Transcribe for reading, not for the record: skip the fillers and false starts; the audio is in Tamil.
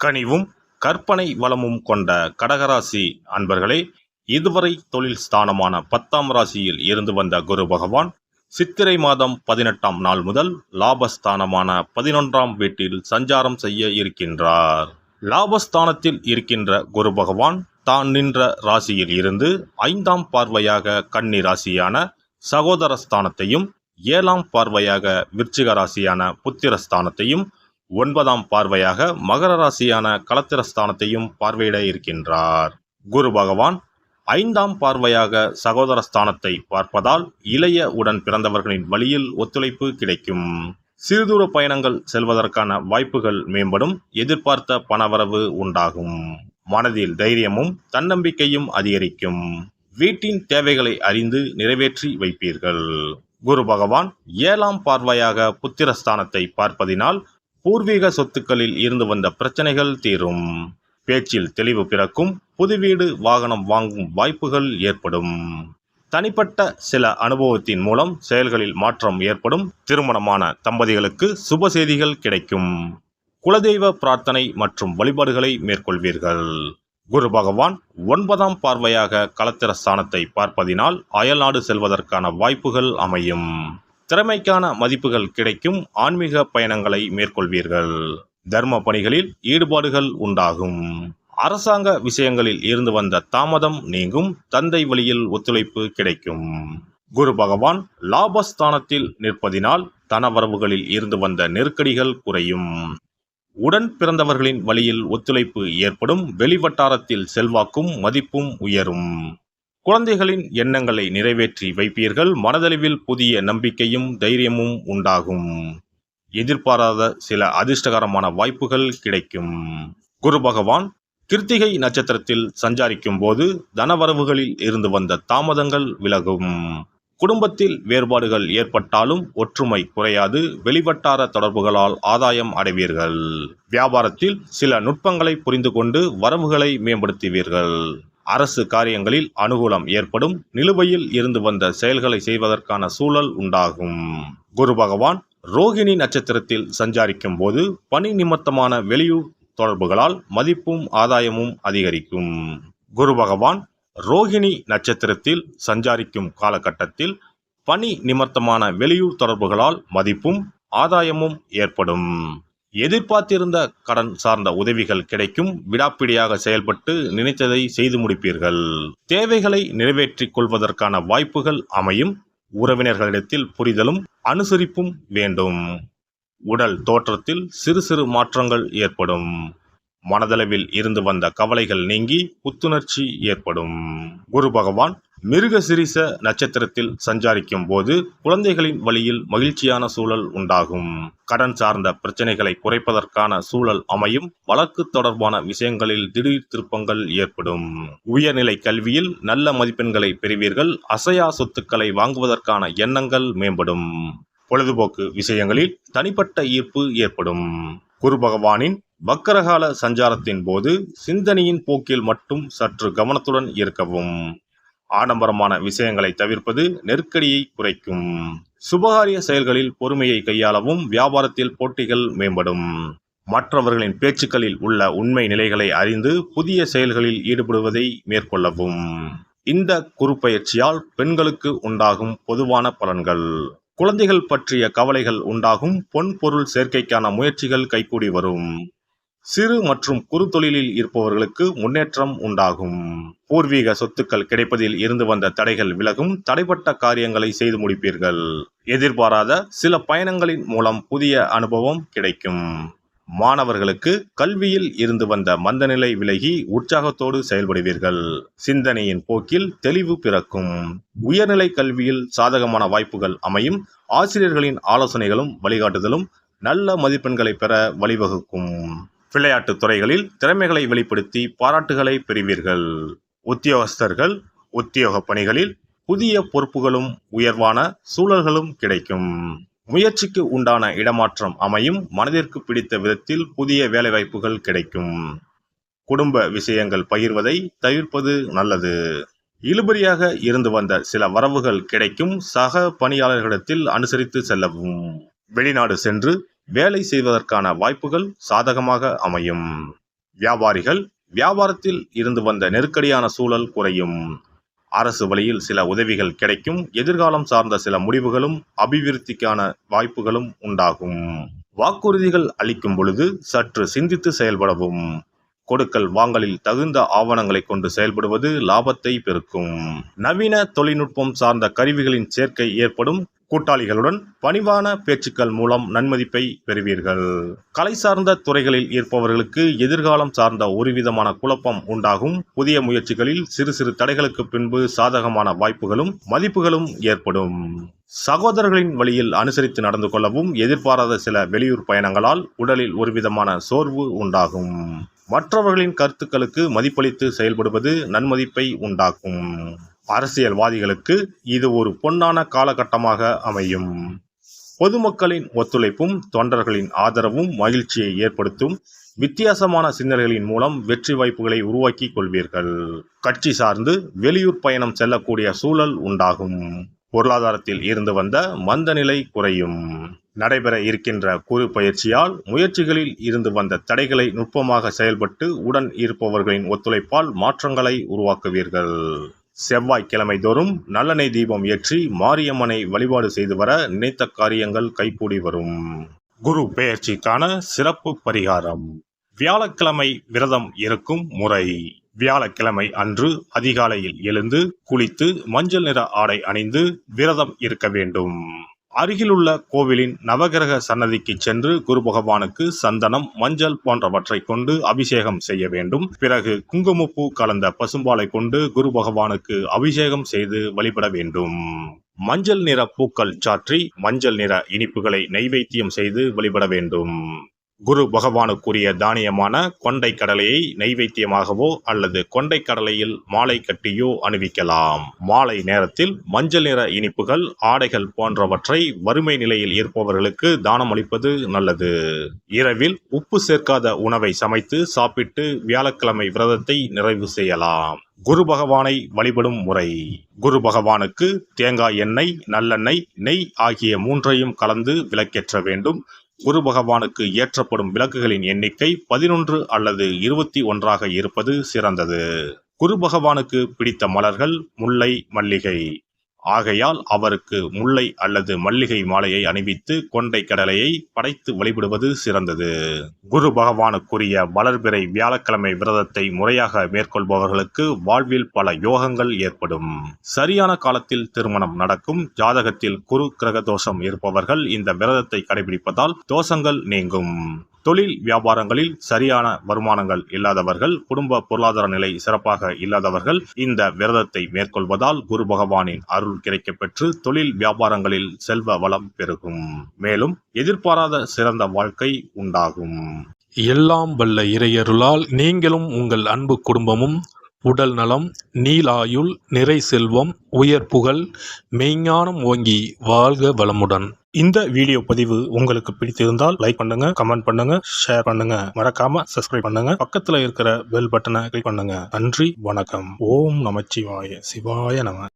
கனிவும் கற்பனை வளமும் கொண்ட கடகராசி அன்பர்களே, இதுவரை தொழில் ஸ்தானமான 10ஆம் ராசியில் இருந்து வந்த குரு பகவான் சித்திரை மாதம் 18ஆம் நாள் முதல் லாபஸ்தானமான 11ஆம் வீட்டில் சஞ்சாரம் செய்ய இருக்கின்றார். லாபஸ்தானத்தில் இருக்கின்ற குரு பகவான் தான் நின்ற ராசியில் இருந்து 5ஆம் பார்வையாக கன்னி ராசியான சகோதரஸ்தானத்தையும், 7ஆம் பார்வையாக விருச்சிக ராசியான புத்திரஸ்தானத்தையும், 9ஆம் பார்வையாக மகர ராசியான களத்திரஸ்தானத்தையும் பார்வையிட இருக்கின்றார். குரு பகவான் 5ஆம் பார்வையாக சகோதரஸ்தானத்தை பார்ப்பதால் இளைய உடன் பிறந்தவர்களின் வழியில் ஒத்துழைப்பு கிடைக்கும். சிறுதூர பயணங்கள் செல்வதற்கான வாய்ப்புகள் மேம்படும். எதிர்பார்த்த பணவரவு உண்டாகும். மனதில் தைரியமும் தன்னம்பிக்கையும் அதிகரிக்கும். வீட்டின் தேவைகளை அறிந்து நிறைவேற்றி வைப்பீர்கள். குரு பகவான் 7ஆம் பார்வையாக புத்திரஸ்தானத்தை பார்ப்பதினால் பூர்வீக சொத்துக்களில் இருந்து வந்த பிரச்சனைகள் தீரும். பேச்சில் தெளிவு பிறக்கும். புது வீடு வாகனம் வாங்கும் வாய்ப்புகள் ஏற்படும். தனிப்பட்ட சில அனுபவத்தின் மூலம் செயல்களில் மாற்றம் ஏற்படும். திருமணமான தம்பதிகளுக்கு சுப செய்திகள் கிடைக்கும். குலதெய்வ பிரார்த்தனை மற்றும் வழிபாடுகளை மேற்கொள்வீர்கள். குரு பகவான் 9ஆம் பார்வையாக களத்திரஸ்தானத்தை பார்ப்பதினால் அயல்நாடு செல்வதற்கான வாய்ப்புகள் அமையும். திறமைக்கான மதிப்புகள் கிடைக்கும். ஆன்மீக பயணங்களை மேற்கொள்வீர்கள். தர்ம பணிகளில் ஈடுபாடுகள் உண்டாகும். அரசாங்க விஷயங்களில் இருந்து வந்த தாமதம் நீங்கும். தந்தை வழியில் ஒத்துழைப்பு கிடைக்கும். குரு பகவான் லாபஸ்தானத்தில் நிற்பதினால் தனவரவுகளில் இருந்து வந்த நெருக்கடிகள் குறையும். உடன் பிறந்தவர்களின் வழியில் ஒத்துழைப்பு ஏற்படும். வெளிவட்டாரத்தில் செல்வாக்கும் மதிப்பும் உயரும். குழந்தைகளின் எண்ணங்களை நிறைவேற்றி வைப்பீர்கள். மனதளவில் புதிய நம்பிக்கையும் தைரியமும் உண்டாகும். எதிர்பாராத சில அதிர்ஷ்டகரமான வாய்ப்புகள் கிடைக்கும். குரு பகவான் கிருத்திகை நட்சத்திரத்தில் சஞ்சாரிக்கும் போது தனவரவுகளில் இருந்து வந்த தாமதங்கள் விலகும். குடும்பத்தில் வேறுபாடுகள் ஏற்பட்டாலும் ஒற்றுமை குறையாது. வெளிவட்டார தொடர்புகளால் ஆதாயம் அடைவீர்கள். வியாபாரத்தில் சில நுட்பங்களை புரிந்து கொண்டு வரவுகளை மேம்படுத்துவீர்கள். அரசு காரியங்களில் அனுகூலம் ஏற்படும். நிலுவையில் இருந்து வந்த செயல்களை செய்வதற்கான சூழல் உண்டாகும். குரு பகவான் ரோகிணி நட்சத்திரத்தில் சஞ்சாரிக்கும் போது பணி நிமித்தமான வெளியூர் தொடர்புகளால் மதிப்பும் ஆதாயமும் அதிகரிக்கும். குரு பகவான் ரோகிணி நட்சத்திரத்தில் சஞ்சாரிக்கும் காலகட்டத்தில் பணி நிமித்தமான வெளியூர் தொடர்புகளால் மதிப்பும் ஆதாயமும் ஏற்படும். எதிர்பார்த்திருந்த கடன் சார்ந்த உதவிகள் கிடைக்கும். விடாப்பிடியாக செயல்பட்டு நினைத்ததை செய்து முடிப்பீர்கள். தேவைகளை நிறைவேற்றிக் கொள்வதற்கான வாய்ப்புகள் அமையும். உறவினர்களிடத்தில் புரிதலும் அனுசரிப்பும் வேண்டும். உடல் தோற்றத்தில் சிறு சிறு மாற்றங்கள் ஏற்படும். மனதளவில் இருந்து வந்த கவலைகள் நீங்கி புத்துணர்ச்சி ஏற்படும். குரு பகவான் மிருகசிரிச நட்சத்திரத்தில் சஞ்சாரிக்கும் போது குழந்தைகளின் வழியில் மகிழ்ச்சியான சூழல் உண்டாகும். கடன் சார்ந்த பிரச்சனைகளை குறைப்பதற்கான சூழல் அமையும். வழக்கு தொடர்பான விஷயங்களில் திடீர் திருப்பங்கள் ஏற்படும். உயர்நிலை கல்வியில் நல்ல மதிப்பெண்களை பெறுவீர்கள். அசையா சொத்துக்களை வாங்குவதற்கான எண்ணங்கள் மேம்படும். பொழுதுபோக்கு விஷயங்களில் தனிப்பட்ட ஈர்ப்பு ஏற்படும். குரு பகவானின் வக்கரகால சஞ்சாரத்தின் போது சிந்தனையின் போக்கில் மட்டும் சற்று கவனத்துடன் இருக்கவும். ஆடம்பரமான விஷயங்களை தவிர்ப்பது நெருக்கடியை குறைக்கும். சுபகாரிய செயல்களில் பொறுமையை கையாளவும். வியாபாரத்தில் போட்டிகள் மேம்படும். மற்றவர்களின் பேச்சுக்களில் உள்ள உண்மை நிலைகளை அறிந்து புதிய செயல்களில் ஈடுபடுவதை மேற்கொள்ளவும். இந்த குருப்பெயர்ச்சியால் பெண்களுக்கு உண்டாகும் பொதுவான பலன்கள். குழந்தைகள் பற்றிய கவலைகள் உண்டாகும். பொன் பொருள் சேர்க்கைக்கான முயற்சிகள் கைகூடி வரும். சிறு மற்றும் குறு தொழிலில் இருப்பவர்களுக்கு முன்னேற்றம் உண்டாகும். பூர்வீக சொத்துக்கள் கிடைப்பதில் இருந்து வந்த தடைகள் விலகும். தடைப்பட்ட காரியங்களை செய்து முடிப்பீர்கள். எதிர்பாராத சில பயணங்களின் மூலம் புதிய அனுபவம் கிடைக்கும். மாணவர்களுக்கு கல்வியில் இருந்து வந்த மந்தநிலை விலகி உற்சாகத்தோடு செயல்படுவீர்கள். சிந்தனையின் போக்கில் தெளிவு பிறக்கும். உயர்நிலை கல்வியில் சாதகமான வாய்ப்புகள் அமையும். ஆசிரியர்களின் ஆலோசனைகளும் வழிகாட்டுதலும் நல்ல மதிப்பெண்களை பெற வழிவகுக்கும். விளையாட்டு துறைகளில் திறமைகளை வெளிப்படுத்தி பாராட்டுகளை பெறுவீர்கள். உத்தியோகஸ்தர்கள் உத்தியோக பணிகளில் புதிய பொறுப்புகளும் உயர்வான சூழல்களும் கிடைக்கும். முயற்சிக்கு உண்டான இடமாற்றம் அமையும். மனதிற்கு பிடித்த விதத்தில் புதிய வேலைவாய்ப்புகள் கிடைக்கும். குடும்ப விஷயங்கள் பகிர்வதை தவிர்ப்பது நல்லது. இழுபறியாக இருந்து வந்த சில வரவுகள் கிடைக்கும். சக பணியாளர்களிடத்தில் அனுசரித்து செல்லவும். வெளிநாடு சென்று வேலை செய்வதற்கான வாய்ப்புகள் சாதகமாக அமையும். வியாபாரிகள் வியாபாரத்தில் இருந்து வந்த நெருக்கடியான சூழல் குறையும். அரசு வழியில் சில உதவிகள் கிடைக்கும். எதிர்காலம் சார்ந்த சில முடிவுகளும் அபிவிருத்திக்கான வாய்ப்புகளும் உண்டாகும். வாக்குறுதிகள் அளிக்கும் பொழுது சற்று சிந்தித்து செயல்படவும். கொடுக்கல் வாங்கலில் தகுந்த ஆவணங்களை கொண்டு செயல்படுவது லாபத்தை பெருக்கும். நவீன தொழில்நுட்பம் சார்ந்த கருவிகளின் சேர்க்கை ஏற்படும். கூட்டாளிகளுடன் பணிவான பேச்சுக்கள் மூலம் நன்மதிப்பை பெறுவீர்கள். கலை சார்ந்த துறைகளில் இருப்பவர்களுக்கு எதிர்காலம் சார்ந்த ஒருவிதமான குழப்பம் உண்டாகும். புதிய முயற்சிகளில் சிறு சிறு தடைகளுக்கு பின்பு சாதகமான வாய்ப்புகளும் மதிப்புகளும் ஏற்படும். சகோதரர்களின் வழியில் அனுசரித்து நடந்து கொள்ளவும். எதிர்பாராத சில வெளியூர் பயணங்களால் உடலில் ஒருவிதமான சோர்வு உண்டாகும். மற்றவர்களின் கருத்துக்களுக்கு மதிப்பளித்து செயல்படுவது நன்மதிப்பை உண்டாக்கும். அரசியல்வாதிகளுக்கு இது ஒரு பொன்னான காலகட்டமாக அமையும். பொதுமக்களின் ஒத்துழைப்பும் தொண்டர்களின் ஆதரவும் மகிழ்ச்சியை ஏற்படுத்தும். வித்தியாசமான சிந்தனைகளின் மூலம் வெற்றி வாய்ப்புகளை உருவாக்கி கொள்வீர்கள். கட்சி சார்ந்து வெளியூர் பயணம் செல்லக்கூடிய சூழல் உண்டாகும். பொருளாதாரத்தில் இருந்து வந்த மந்த நிலை குறையும். நடைபெற இருக்கின்ற குறு பயிற்சியால் முயற்சிகளில் இருந்து வந்த தடைகளை நுட்பமாக செயல்பட்டு உடன் இருப்பவர்களின் ஒத்துழைப்பால் மாற்றங்களை உருவாக்குவீர்கள். செவ்வாய்க்கிழமை தோறும் நல்லெண்ணெய் தீபம் ஏற்றி மாரியம்மனை வழிபாடு செய்து வர நினைத்த காரியங்கள் கைகூடி வரும். குரு பெயர்ச்சிக்கான சிறப்பு பரிகாரம். வியாழக்கிழமை விரதம் இருக்கும் முறை. வியாழக்கிழமை அன்று அதிகாலையில் எழுந்து குளித்து மஞ்சள் நிற ஆடை அணிந்து விரதம் இருக்க வேண்டும். அருகிலுள்ள கோவிலின் நவகிரக சன்னதிக்கு சென்று குரு பகவானுக்கு சந்தனம், மஞ்சள் போன்றவற்றை கொண்டு அபிஷேகம் செய்ய வேண்டும். பிறகு குங்குமப்பூ கலந்த பசும்பாலை கொண்டு குரு பகவானுக்கு அபிஷேகம் செய்து வழிபட வேண்டும். மஞ்சள் நிற பூக்கள் சாற்றி மஞ்சள் நிற இனிப்புகளை நைவேத்தியம் செய்து வழிபட வேண்டும். குரு பகவானுக்குரிய தானியமான கொண்டை கடலையை நைவேத்தியமாகவோ அல்லது கொண்டை கடலையில் மாலை கட்டியோ அணிவிக்கலாம். மாலை நேரத்தில் மஞ்சள் நிற இனிப்புகள், ஆடைகள் போன்றவற்றை வறுமை நிலையில் இருப்பவர்களுக்கு தானம் அளிப்பது நல்லது. இரவில் உப்பு சேர்க்காத உணவை சமைத்து சாப்பிட்டு வியாழக்கிழமை விரதத்தை நிறைவு செய்யலாம். குரு பகவானை வழிபடும் முறை. குரு பகவானுக்கு தேங்காய் எண்ணெய், நல்லெண்ணெய், நெய் ஆகிய மூன்றையும் கலந்து விளக்கேற்ற வேண்டும். குரு பகவானுக்கு ஏற்றப்படும் விளக்குகளின் எண்ணிக்கை 11 அல்லது 21 இருப்பது சிறந்தது. குரு பகவானுக்கு பிடித்த மலர்கள் முல்லை, மல்லிகை. ஆகையால் அவருக்கு முல்லை அல்லது மல்லிகை மாலையை அணிவித்து கொண்டை கடலையை படைத்து வழிபடுவது சிறந்தது. குரு பகவானுக்குரிய வளர்பிறை வியாழக்கிழமை விரதத்தை முறையாக மேற்கொள்பவர்களுக்கு வாழ்வில் பல யோகங்கள் ஏற்படும். சரியான காலத்தில் திருமணம் நடக்கும். ஜாதகத்தில் குரு கிரக தோஷம் இருப்பவர்கள் இந்த விரதத்தை கடைபிடிப்பதால் தோஷங்கள் நீங்கும். தொழில் வியாபாரங்களில் சரியான வருமானங்கள் இல்லாதவர்கள், குடும்ப பொருளாதார நிலை சிறப்பாக இல்லாதவர்கள் இந்த விரதத்தை மேற்கொள்வதால் குரு பகவானின் அருள் கிடைக்கப்பெற்று தொழில் வியாபாரங்களில் செல்வ வளம் பெருகும். மேலும் எதிர்பாராத சிறந்த வாழ்க்கை உண்டாகும். எல்லாம் வல்ல இறையருளால் நீங்களும் உங்கள் அன்பு குடும்பமும் உடல் நலம், நீலாயுள், நிறை செல்வம், உயர் புகழ், மெய்ஞானம் ஓங்கி வாழ்க வளமுடன். இந்த வீடியோ பதிவு உங்களுக்கு பிடித்திருந்தால் லைக் பண்ணுங்க, கமெண்ட் பண்ணுங்க, ஷேர் பண்ணுங்க. மறக்காம சப்ஸ்கிரைப் பண்ணுங்க. பக்கத்துல இருக்கிற பெல் பட்டனை கிளிக் பண்ணுங்க. நன்றி, வணக்கம். ஓம் நமச்சிவாய. சிவாய நம.